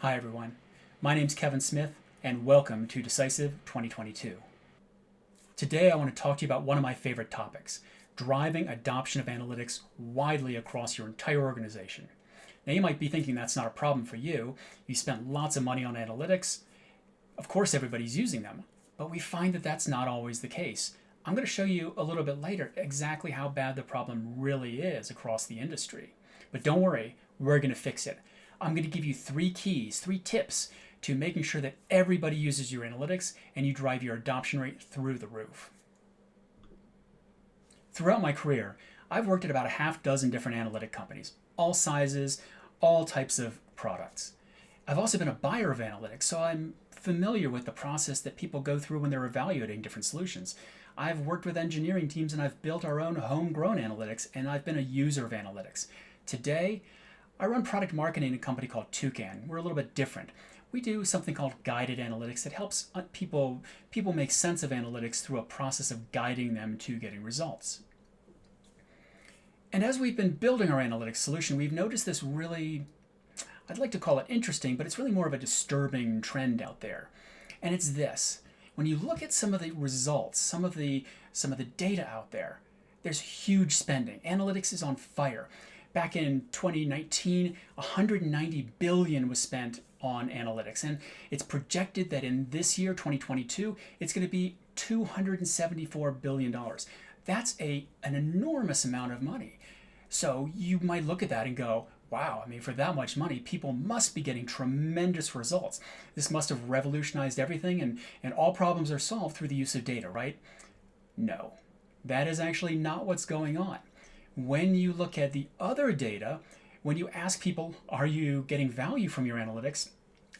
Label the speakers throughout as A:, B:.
A: Hi everyone, my name's Kevin Smith and welcome to Decisive 2022. Today I want to talk to you about one of my favorite topics, driving adoption of analytics widely across your entire organization. Now you might be thinking that's not a problem for you. You spent lots of money on analytics. Of course everybody's using them, but we find that that's not always the case. I'm going to show you a little bit later exactly how bad the problem really is across the industry. But don't worry, we're going to fix it. I'm going to give you 3 keys, 3 tips to making sure that everybody uses your analytics and you drive your adoption rate through the roof. Throughout my career, I've worked at about a half dozen different analytic companies, all sizes, all types of products. I've also been a buyer of analytics, so I'm familiar with the process that people go through when they're evaluating different solutions. I've worked with engineering teams and I've built our own homegrown analytics, and I've been a user of analytics. Today, I run product marketing in a company called Toucan. We're a little bit different. We do something called guided analytics that helps people make sense of analytics through a process of guiding them to getting results. And as we've been building our analytics solution, we've noticed this really, I'd like to call it interesting, but it's really more of a disturbing trend out there. And it's this. When you look at some of the results, some of the data out there, there's huge spending. Analytics is on fire. Back in 2019, $190 billion was spent on analytics, and it's projected that in this year, 2022, it's going to be $274 billion. That's an enormous amount of money. So you might look at that and go, wow, I mean, for that much money, people must be getting tremendous results. This must have revolutionized everything, and all problems are solved through the use of data, right? No, that is actually not what's going on. When you look at the other data, when you ask people, are you getting value from your analytics?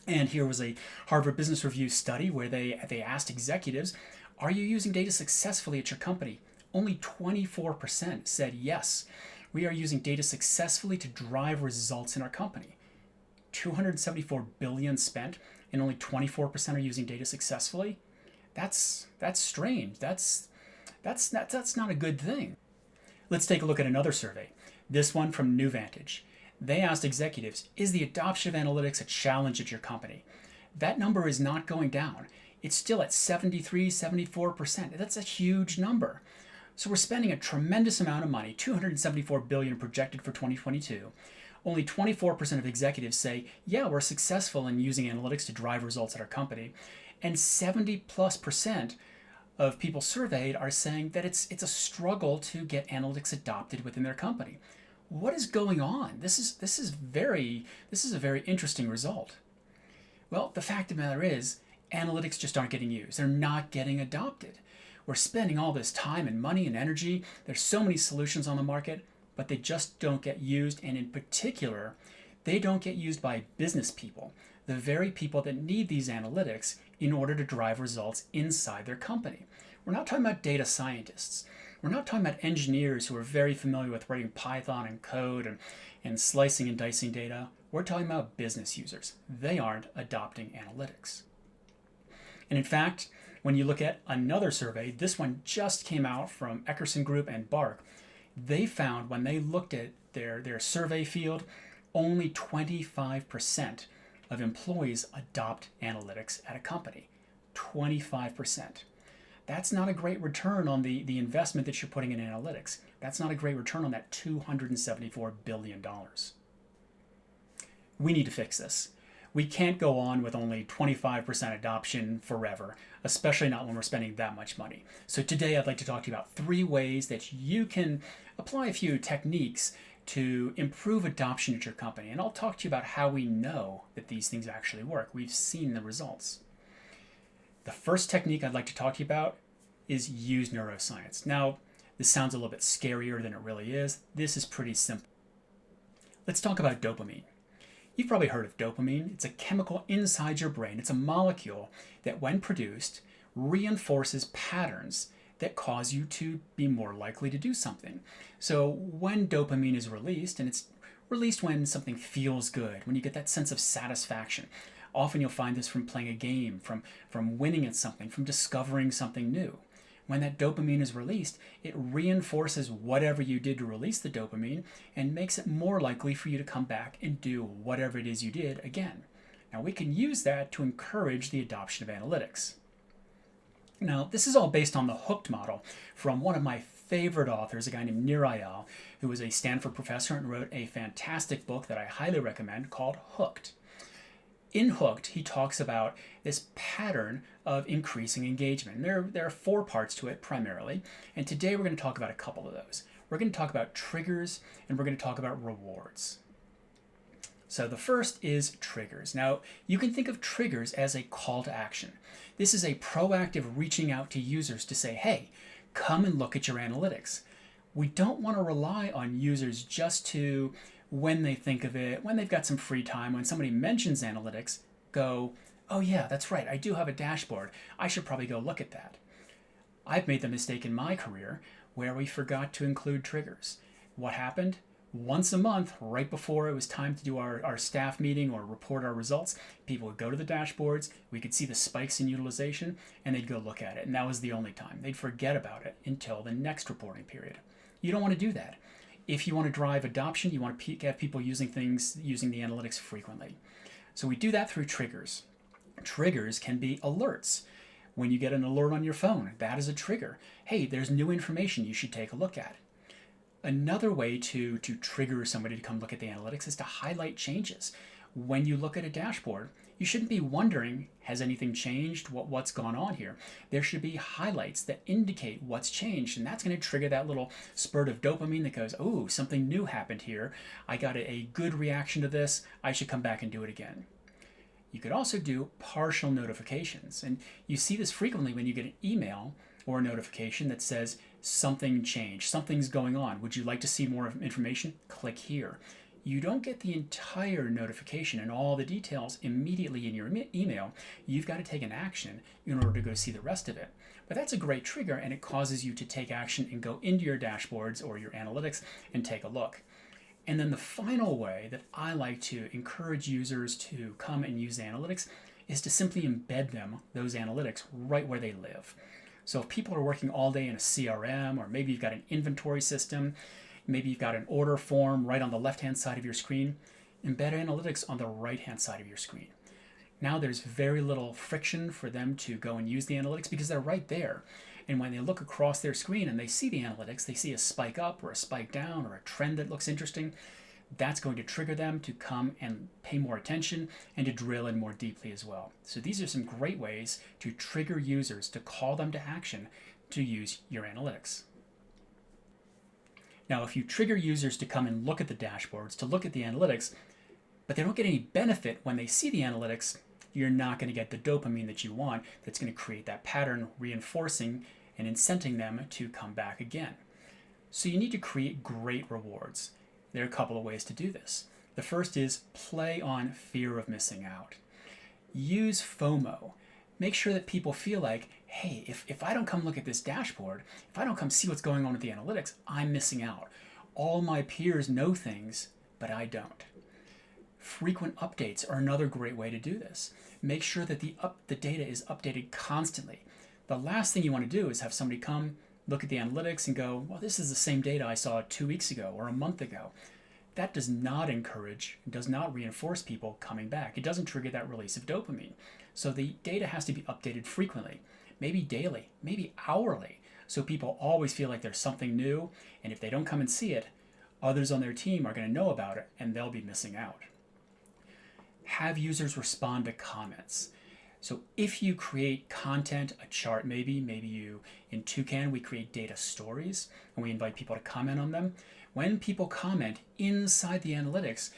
A: And here was a Harvard Business Review study where they asked executives, are you using data successfully at your company? Only 24% said yes. We are using data successfully to drive results in our company. 274 billion spent and only 24% are using data successfully? That's strange. That's not a good thing. Let's take a look at another survey, this one from New Vantage. They asked executives, is the adoption of analytics a challenge at your company? That number is not going down. It's still at 73, 74%. That's a huge number. So we're spending a tremendous amount of money, $274 billion projected for 2022. Only 24% of executives say, yeah, we're successful in using analytics to drive results at our company. And 70+% of people surveyed are saying that it's a struggle to get analytics adopted within their company. What is going on? This is a very interesting result. Well, the fact of the matter is, analytics just aren't getting used. They're not getting adopted. We're spending all this time and money and energy. There's so many solutions on the market, but they just don't get used. And in particular, they don't get used by business people, the very people that need these analytics in order to drive results inside their company. We're not talking about data scientists. We're not talking about engineers who are very familiar with writing Python and code and slicing and dicing data. We're talking about business users. They aren't adopting analytics. And in fact, when you look at another survey, this one just came out from Eckerson Group and Bark, they found when they looked at their survey field, only 25% of employees adopt analytics at a company. 25%. That's not a great return on the investment that you're putting in analytics. That's not a great return on that $274 billion. We need to fix this. We can't go on with only 25% adoption forever, especially not when we're spending that much money. So today I'd like to talk to you about 3 ways that you can apply a few techniques to improve adoption at your company. And I'll talk to you about how we know that these things actually work. We've seen the results. The first technique I'd like to talk to you about is use neuroscience. Now, this sounds a little bit scarier than it really is. This is pretty simple. Let's talk about dopamine. You've probably heard of dopamine. It's a chemical inside your brain. It's a molecule that, when produced, reinforces patterns that cause you to be more likely to do something. So when dopamine is released, and it's released when something feels good, when you get that sense of satisfaction. Often you'll find this from playing a game, from winning at something, from discovering something new. When that dopamine is released, it reinforces whatever you did to release the dopamine and makes it more likely for you to come back and do whatever it is you did again. Now we can use that to encourage the adoption of analytics. Now, this is all based on the hooked model from one of my favorite authors, a guy named Agile, who was a Stanford professor and wrote a fantastic book that I highly recommend called Hooked. In Hooked, he talks about this pattern of increasing engagement. And there are 4 parts to it primarily, and today we're going to talk about a couple of those. We're going to talk about triggers, and we're going to talk about rewards. So the first is triggers. Now, you can think of triggers as a call to action. This is a proactive reaching out to users to say, hey, come and look at your analytics. We don't want to rely on users just to, when they think of it, when they've got some free time, when somebody mentions analytics, go, oh yeah, that's right, I do have a dashboard. I should probably go look at that. I've made the mistake in my career where we forgot to include triggers. What happened? Once a month, right before it was time to do our staff meeting or report our results, people would go to the dashboards, we could see the spikes in utilization, and they'd go look at it. And that was the only time. They'd forget about it until the next reporting period. You don't want to do that. If you want to drive adoption, you want to have people using the analytics frequently. So we do that through triggers. Triggers can be alerts. When you get an alert on your phone, that is a trigger. Hey, there's new information you should take a look at. Another way to trigger somebody to come look at the analytics is to highlight changes. When you look at a dashboard, you shouldn't be wondering, has anything changed? What's gone on here? There should be highlights that indicate what's changed, and that's going to trigger that little spurt of dopamine that goes, oh, something new happened here. I got a good reaction to this. I should come back and do it again. You could also do partial notifications, and you see this frequently when you get an email or a notification that says something changed, something's going on. Would you like to see more information? Click here. You don't get the entire notification and all the details immediately in your email. You've got to take an action in order to go see the rest of it. But that's a great trigger, and it causes you to take action and go into your dashboards or your analytics and take a look. And then the final way that I like to encourage users to come and use analytics is to simply embed those analytics, right where they live. So if people are working all day in a CRM, or maybe you've got an inventory system, maybe you've got an order form right on the left-hand side of your screen, embed analytics on the right-hand side of your screen. Now there's very little friction for them to go and use the analytics because they're right there. And when they look across their screen and they see the analytics, they see a spike up or a spike down or a trend that looks interesting, that's going to trigger them to come and pay more attention and to drill in more deeply as well. So these are some great ways to trigger users, to call them to action to use your analytics. Now, if you trigger users to come and look at the dashboards, to look at the analytics, but they don't get any benefit when they see the analytics, you're not going to get the dopamine that you want that's going to create that pattern, reinforcing and incenting them to come back again. So you need to create great rewards. There are a couple of ways to do this. The first is play on fear of missing out. Use FOMO. Make sure that people feel like, hey, if I don't come look at this dashboard, if I don't come see what's going on with the analytics, I'm missing out. All my peers know things, but I don't. Frequent updates are another great way to do this. Make sure that the data is updated constantly. The last thing you want to do is have somebody come, look at the analytics and go, well, this is the same data I saw 2 weeks ago or a month ago. That does not encourage, does not reinforce people coming back. It doesn't trigger that release of dopamine. So the data has to be updated frequently, maybe daily, maybe hourly, so people always feel like there's something new, and if they don't come and see it, others on their team are going to know about it, and they'll be missing out. Have users respond to comments. So if you create content, a chart maybe you, in Toucan, we create data stories, and we invite people to comment on them. When people comment inside the analytics,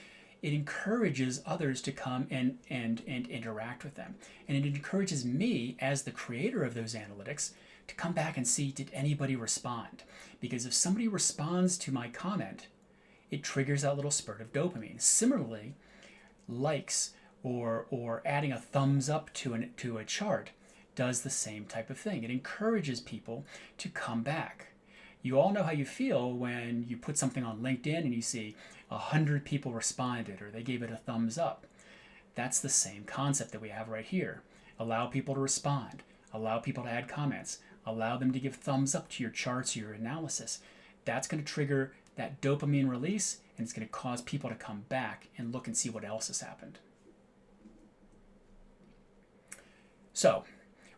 A: it encourages others to come and interact with them. And it encourages me, as the creator of those analytics, to come back and see, did anybody respond? Because if somebody responds to my comment, it triggers that little spurt of dopamine. Similarly, likes or adding a thumbs up to a chart does the same type of thing. It encourages people to come back. You all know how you feel when you put something on LinkedIn and you see 100 people responded or they gave it a thumbs up. That's the same concept that we have right here. Allow people to respond. Allow people to add comments. Allow them to give thumbs up to your charts or your analysis. That's going to trigger that dopamine release, and it's going to cause people to come back and look and see what else has happened. So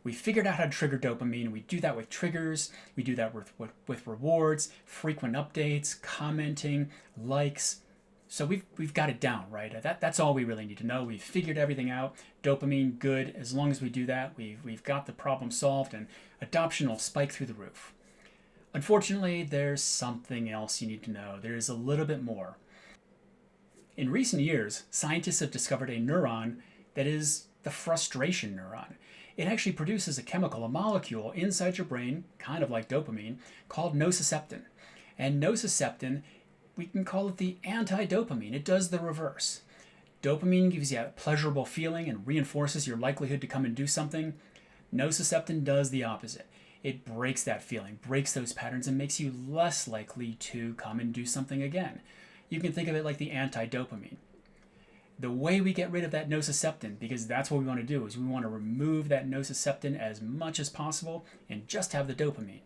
A: we figured out how to trigger dopamine. We do that with triggers. We do that with rewards, frequent updates, commenting, likes. So we've got it down, right? That's all we really need to know. We've figured everything out. Dopamine, good. As long as we do that, we've got the problem solved, and adoption will spike through the roof. Unfortunately, there's something else you need to know. There is a little bit more. In recent years, scientists have discovered a neuron that is the frustration neuron. It actually produces a chemical, a molecule inside your brain, kind of like dopamine, called nociceptin. And nociceptin, we can call it the anti-dopamine. It does the reverse. Dopamine gives you a pleasurable feeling and reinforces your likelihood to come and do something. Nociceptin does the opposite. It breaks that feeling, breaks those patterns, and makes you less likely to come and do something again. You can think of it like the anti-dopamine. The way we get rid of that nociceptin, because that's what we want to do, is we want to remove that nociceptin as much as possible and just have the dopamine.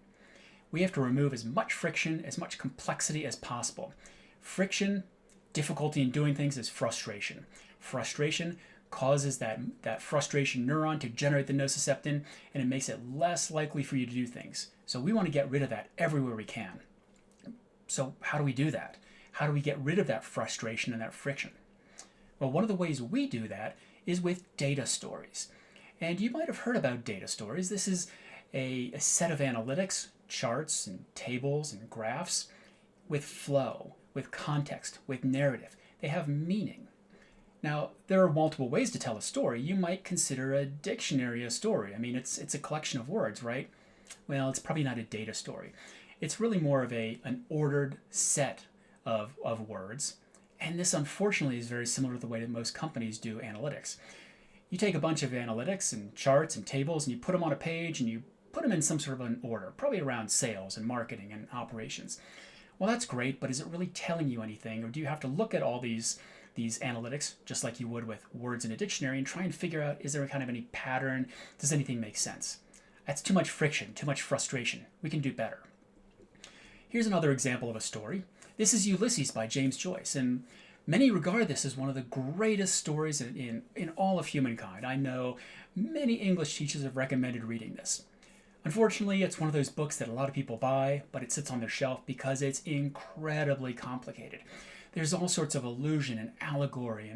A: We have to remove as much friction, as much complexity as possible. Friction, difficulty in doing things, is frustration. Frustration causes that frustration neuron to generate the nociceptin, and it makes it less likely for you to do things. So we want to get rid of that everywhere we can. So how do we do that? How do we get rid of that frustration and that friction? Well, one of the ways we do that is with data stories. And you might have heard about data stories. This is a set of analytics, charts and tables and graphs with flow, with context, with narrative. They have meaning. Now, there are multiple ways to tell a story. You might consider a dictionary a story. I mean, it's a collection of words, right? Well, it's probably not a data story. It's really more of an ordered set of words. And this, unfortunately, is very similar to the way that most companies do analytics. You take a bunch of analytics and charts and tables and you put them on a page and you put them in some sort of an order, probably around sales and marketing and operations. Well, that's great, but is it really telling you anything? Or do you have to look at all these analytics, just like you would with words in a dictionary, and try and figure out, is there kind of any pattern? Does anything make sense? That's too much friction, too much frustration. We can do better. Here's another example of a story. This is Ulysses by James Joyce, and many regard this as one of the greatest stories in all of humankind. I know many English teachers have recommended reading this. Unfortunately, it's one of those books that a lot of people buy, but it sits on their shelf because it's incredibly complicated. There's all sorts of allusion and allegory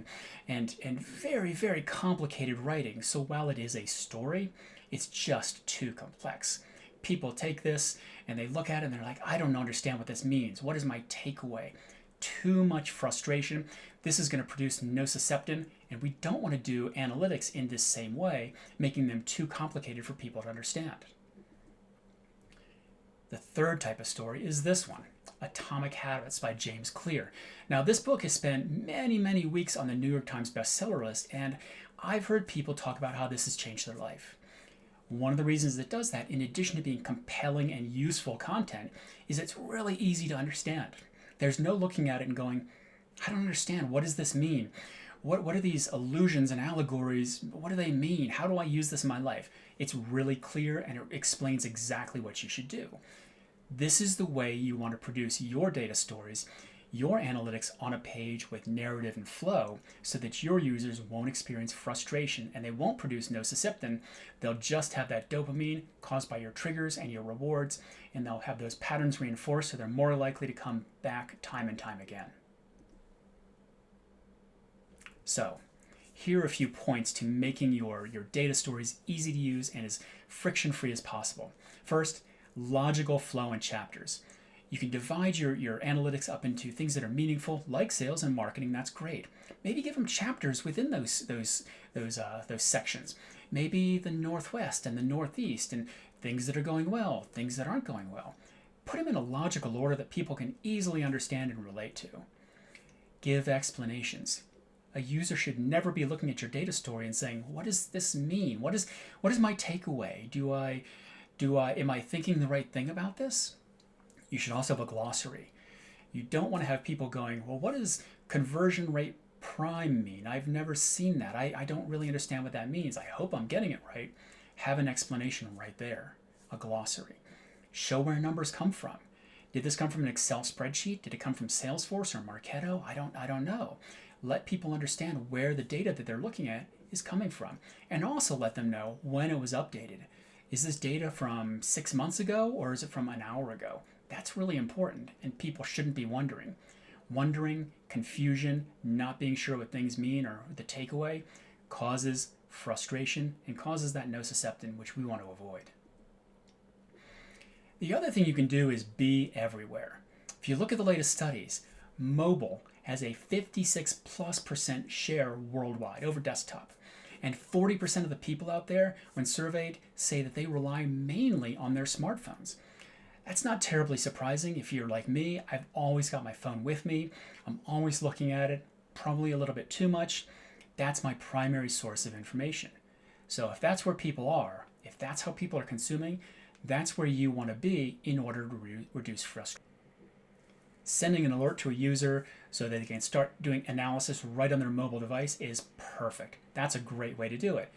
A: and very, very complicated writing. So while it is a story, it's just too complex. People take this and they look at it and they're like, I don't understand what this means. What is my takeaway? Too much frustration. This is going to produce nociceptin, and we don't want to do analytics in this same way, making them too complicated for people to understand. The third type of story is this one, Atomic Habits by James Clear. Now, this book has spent many, many weeks on the New York Times bestseller list, and I've heard people talk about how this has changed their life. One of the reasons it does that, in addition to being compelling and useful content, is it's really easy to understand. There's no looking at it and going, I don't understand. What does this mean? What are these allusions and allegories? What do they mean? How do I use this in my life? It's really clear, and it explains exactly what you should do. This is the way you want to produce your data stories, your analytics on a page with narrative and flow, so that your users won't experience frustration and they won't produce nociceptin. They'll just have that dopamine caused by your triggers and your rewards, and they'll have those patterns reinforced, so they're more likely to come back time and time again. So, here are a few points to making your data stories easy to use and as friction-free as possible. First, logical flow and chapters. You can divide your analytics up into things that are meaningful, like sales and marketing. That's great. Maybe give them chapters within those sections. Maybe the Northwest and the Northeast, and things that are going well, things that aren't going well. Put them in a logical order that people can easily understand and relate to. Give explanations. A user should never be looking at your data story and saying, what does this mean? What is my takeaway? Am I thinking the right thing about this? You should also have a glossary. You don't want to have people going, well, what does conversion rate prime mean? I've never seen that. I don't really understand what that means. I hope I'm getting it right. Have an explanation right there, a glossary. Show where numbers come from. Did this come from an Excel spreadsheet? Did it come from Salesforce or Marketo? I don't know. Let people understand where the data that they're looking at is coming from, and also let them know when it was updated. Is this data from 6 months ago or is it from an hour ago? That's really important, and people shouldn't be wondering. Wondering, confusion, not being sure what things mean or the takeaway causes frustration and causes that nociception, which we want to avoid. The other thing you can do is be everywhere. If you look at the latest studies, mobile has a 56+% share worldwide over desktop. And 40% of the people out there, when surveyed, say that they rely mainly on their smartphones. That's not terribly surprising. If you're like me, I've always got my phone with me. I'm always looking at it, probably a little bit too much. That's my primary source of information. So if that's where people are, if that's how people are consuming, that's where you want to be in order to reduce frustration. Sending an alert to a user so that they can start doing analysis right on their mobile device is perfect. That's a great way to do it.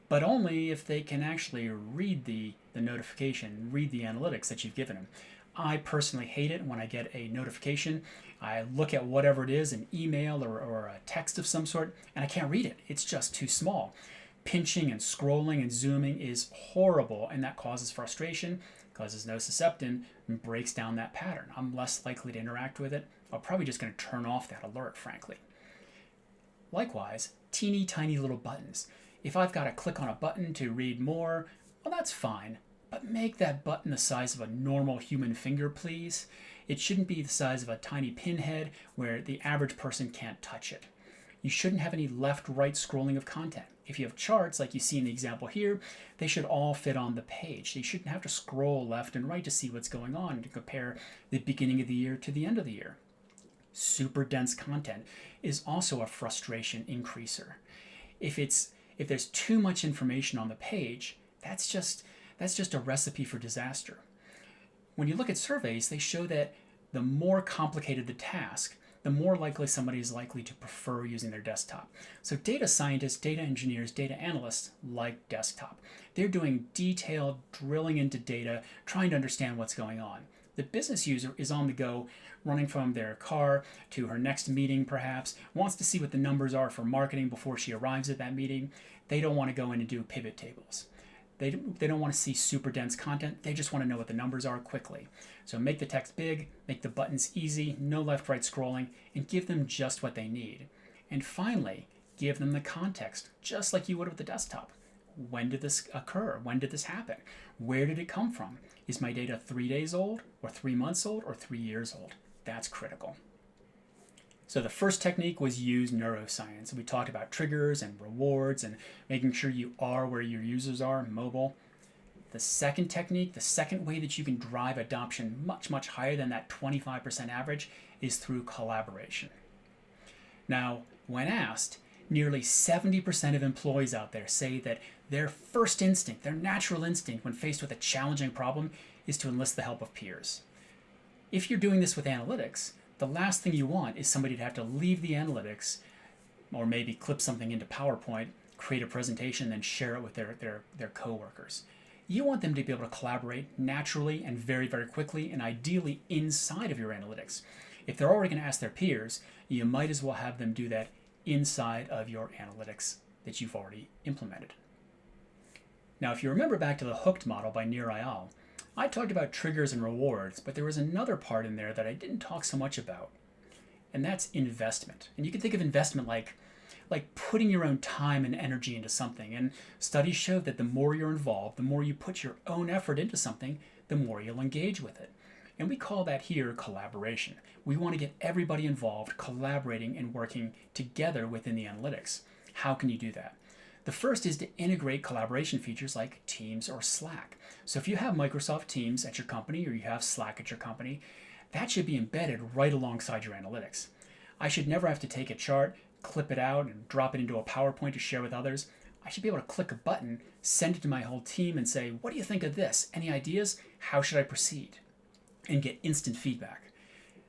A: But only if they can actually read the notification, read the analytics that you've given them. I personally hate it when I get a notification. I look at whatever it is, an email or a text of some sort, and I can't read it. It's just too small. Pinching and scrolling and zooming is horrible, and that causes frustration, causes nociception, and breaks down that pattern. I'm less likely to interact with it. I'm probably just going to turn off that alert, frankly. Likewise, teeny tiny little buttons. If I've got to click on a button to read more, well, that's fine. But make that button the size of a normal human finger, please. It shouldn't be the size of a tiny pinhead where the average person can't touch it. You shouldn't have any left-right scrolling of content. If you have charts, like you see in the example here, they should all fit on the page. You shouldn't have to scroll left and right to see what's going on to compare the beginning of the year to the end of the year. Super dense content is also a frustration increaser. If there's too much information on the page, that's just a recipe for disaster. When you look at surveys, they show that the more complicated the task, the more likely somebody is likely to prefer using their desktop. So data scientists, data engineers, data analysts like desktop. They're doing detailed drilling into data, trying to understand what's going on. The business user is on the go, running from their car to her next meeting perhaps, wants to see what the numbers are for marketing before she arrives at that meeting. They don't want to go in and do pivot tables. They don't want to see super dense content. They just want to know what the numbers are quickly. So make the text big, make the buttons easy, no left-right scrolling, and give them just what they need. And finally, give them the context, just like you would with the desktop. When did this occur? When did this happen? Where did it come from? Is my data 3 days old, or 3 months old, or 3 years old? That's critical. So the first technique was use neuroscience. We talked about triggers and rewards and making sure you are where your users are, mobile. The second technique, the second way that you can drive adoption much, much higher than that 25% average is through collaboration. Now, when asked, nearly 70% of employees out there say that their first instinct, their natural instinct when faced with a challenging problem is to enlist the help of peers. If you're doing this with analytics, the last thing you want is somebody to have to leave the analytics or maybe clip something into PowerPoint, create a presentation, then share it with their coworkers. You want them to be able to collaborate naturally and very, very quickly, and ideally inside of your analytics. If they're already going to ask their peers, you might as well have them do that inside of your analytics that you've already implemented. Now, if you remember back to the hooked model by Agile, I talked about triggers and rewards, but there was another part in there that I didn't talk so much about, and that's investment. And you can think of investment like putting your own time and energy into something. And studies show that the more you're involved, the more you put your own effort into something, the more you'll engage with it. And we call that here collaboration. We want to get everybody involved, collaborating and working together within the analytics. How can you do that? The first is to integrate collaboration features like Teams or Slack. So if you have Microsoft Teams at your company or you have Slack at your company, that should be embedded right alongside your analytics. I should never have to take a chart, clip it out, and drop it into a PowerPoint to share with others. I should be able to click a button, send it to my whole team and say, what do you think of this? Any ideas? How should I proceed? And get instant feedback.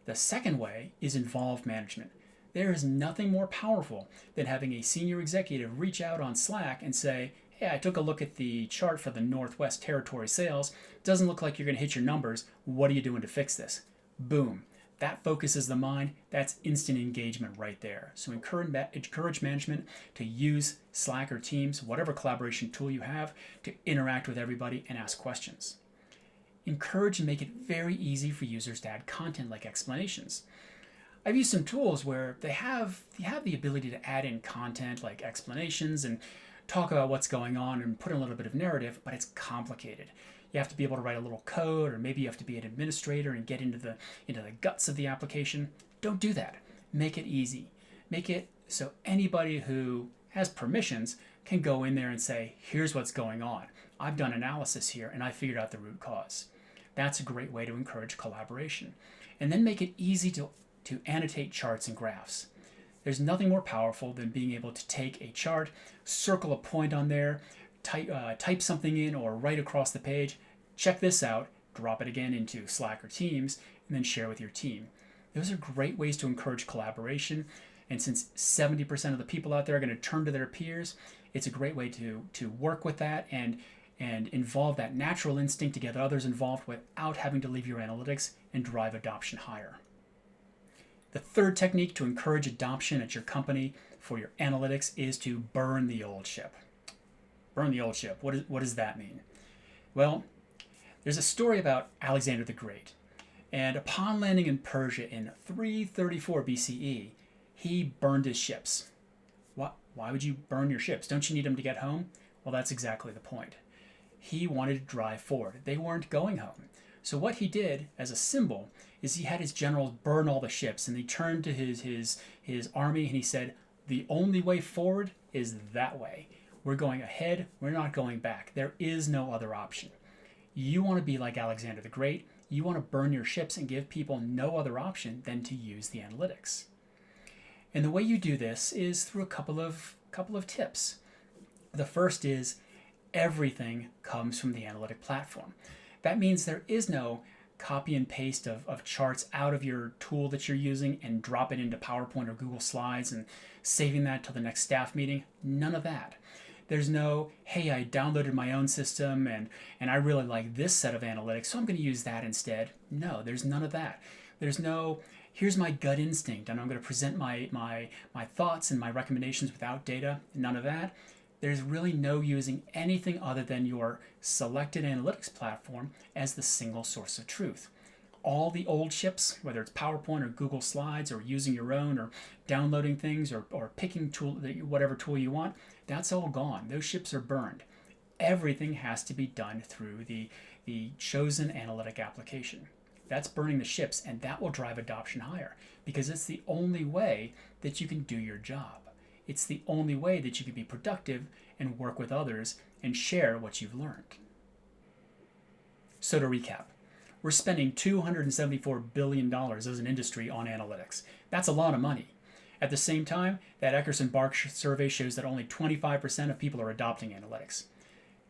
A: The second way is involved management. There is nothing more powerful than having a senior executive reach out on Slack and say, hey, I took a look at the chart for the Northwest Territory sales. Doesn't look like you're going to hit your numbers. What are you doing to fix this? Boom. That focuses the mind. That's instant engagement right there. So encourage management to use Slack or Teams, whatever collaboration tool you have, to interact with everybody and ask questions. Encourage and make it very easy for users to add content like explanations. I've used some tools where they have the ability to add in content like explanations and talk about what's going on and put in a little bit of narrative, but it's complicated. You have to be able to write a little code, or maybe you have to be an administrator and get into the guts of the application. Don't do that. Make it easy. Make it so anybody who has permissions can go in there and say, here's what's going on. I've done analysis here and I figured out the root cause. That's a great way to encourage collaboration. And then make it easy to annotate charts and graphs. There's nothing more powerful than being able to take a chart, circle a point on there, type something in or write across the page, check this out, drop it again into Slack or Teams, and then share with your team. Those are great ways to encourage collaboration. And since 70% of the people out there are going to turn to their peers, it's a great way to work with that and involve that natural instinct to get others involved without having to leave your analytics and drive adoption higher. The third technique to encourage adoption at your company for your analytics is to burn the old ship. Burn the old ship. What does that mean? Well, there's a story about Alexander the Great. And upon landing in Persia in 334 BCE, he burned his ships. Why would you burn your ships? Don't you need them to get home? Well, that's exactly the point. He wanted to drive forward. They weren't going home. So what he did as a symbol is he had his generals burn all the ships, and he turned to his army and he said, the only way forward is that way. We're going ahead. We're not going back. There is no other option. You want to be like Alexander the Great. You want to burn your ships and give people no other option than to use the analytics. And the way you do this is through a couple of tips. The first is everything comes from the analytic platform. That means there is no copy and paste of charts out of your tool that you're using and drop it into PowerPoint or Google Slides and saving that till the next staff meeting. None of that. There's no, hey, I downloaded my own system and I really like this set of analytics, so I'm going to use that instead. No, there's none of that. There's no, here's my gut instinct and I'm going to present my thoughts and my recommendations without data. None of that. There's really no using anything other than your selected analytics platform as the single source of truth. All the old ships, whether it's PowerPoint or Google Slides or using your own or downloading things or picking whatever tool you want, that's all gone. Those ships are burned. Everything has to be done through the chosen analytic application. That's burning the ships, and that will drive adoption higher because it's the only way that you can do your job. It's the only way that you can be productive and work with others and share what you've learned. So to recap, we're spending $274 billion as an industry on analytics. That's a lot of money. At the same time, that Eckerson-Bark survey shows that only 25% of people are adopting analytics.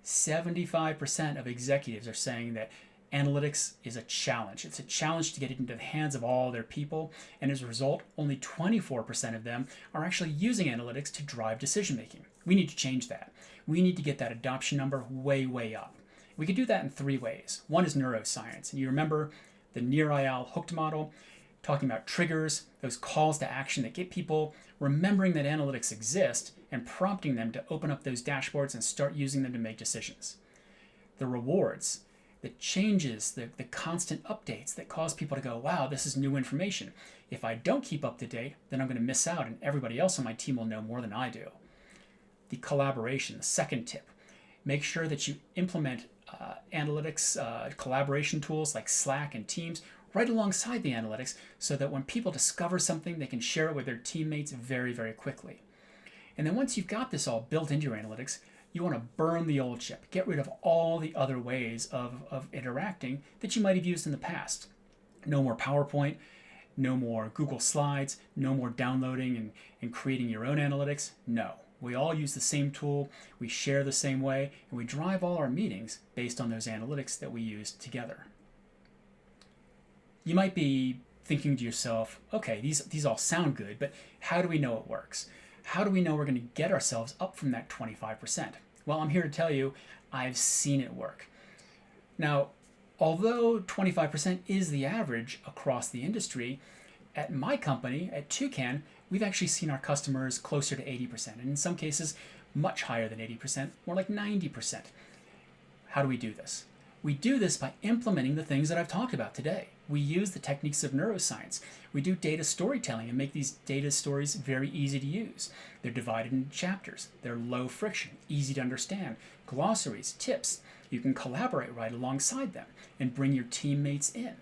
A: 75% of executives are saying that analytics is a challenge. It's a challenge to get it into the hands of all their people, and as a result, only 24% of them are actually using analytics to drive decision making. We need to change that. We need to get that adoption number way, way up. We can do that in three ways. One is neuroscience, and you remember the Agile hooked model, talking about triggers, those calls to action that get people remembering that analytics exist and prompting them to open up those dashboards and start using them to make decisions. The rewards, the changes, the constant updates that cause people to go, wow, this is new information. If I don't keep up to date, then I'm going to miss out and everybody else on my team will know more than I do. The collaboration, the second tip. Make sure that you implement analytics collaboration tools like Slack and Teams right alongside the analytics so that when people discover something, they can share it with their teammates very, very quickly. And then once you've got this all built into your analytics, you want to burn the old ship. Get rid of all the other ways of interacting that you might have used in the past. No more PowerPoint, no more Google Slides, no more downloading and creating your own analytics. No. We all use the same tool, we share the same way, and we drive all our meetings based on those analytics that we use together. You might be thinking to yourself, okay, these all sound good, but how do we know it works? How do we know we're going to get ourselves up from that 25%? Well, I'm here to tell you, I've seen it work. Now, Although 25% is the average across the industry, at my company, at Toucan, we've actually seen our customers closer to 80%, and in some cases, much higher than 80%, more like 90%. How do we do this? We do this by implementing the things that I've talked about today. We use the techniques of neuroscience. We do data storytelling and make these data stories very easy to use. They're divided into chapters. They're low friction, easy to understand, glossaries, tips. You can collaborate right alongside them and bring your teammates in.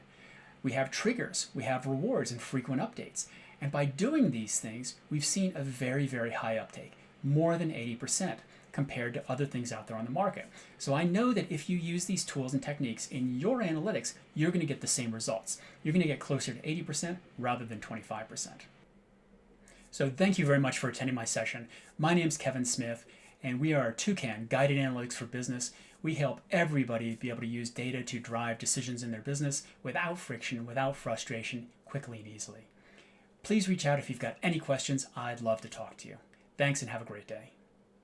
A: We have triggers, we have rewards and frequent updates. And by doing these things, we've seen a very, very high uptake, more than 80%, compared to other things out there on the market. So I know that if you use these tools and techniques in your analytics, you're going to get the same results. You're going to get closer to 80% rather than 25%. So thank you very much for attending my session. My name's Kevin Smith, and we are Toucan Guided Analytics for Business. We help everybody be able to use data to drive decisions in their business without friction, without frustration, quickly and easily. Please reach out if you've got any questions. I'd love to talk to you. Thanks and have a great day.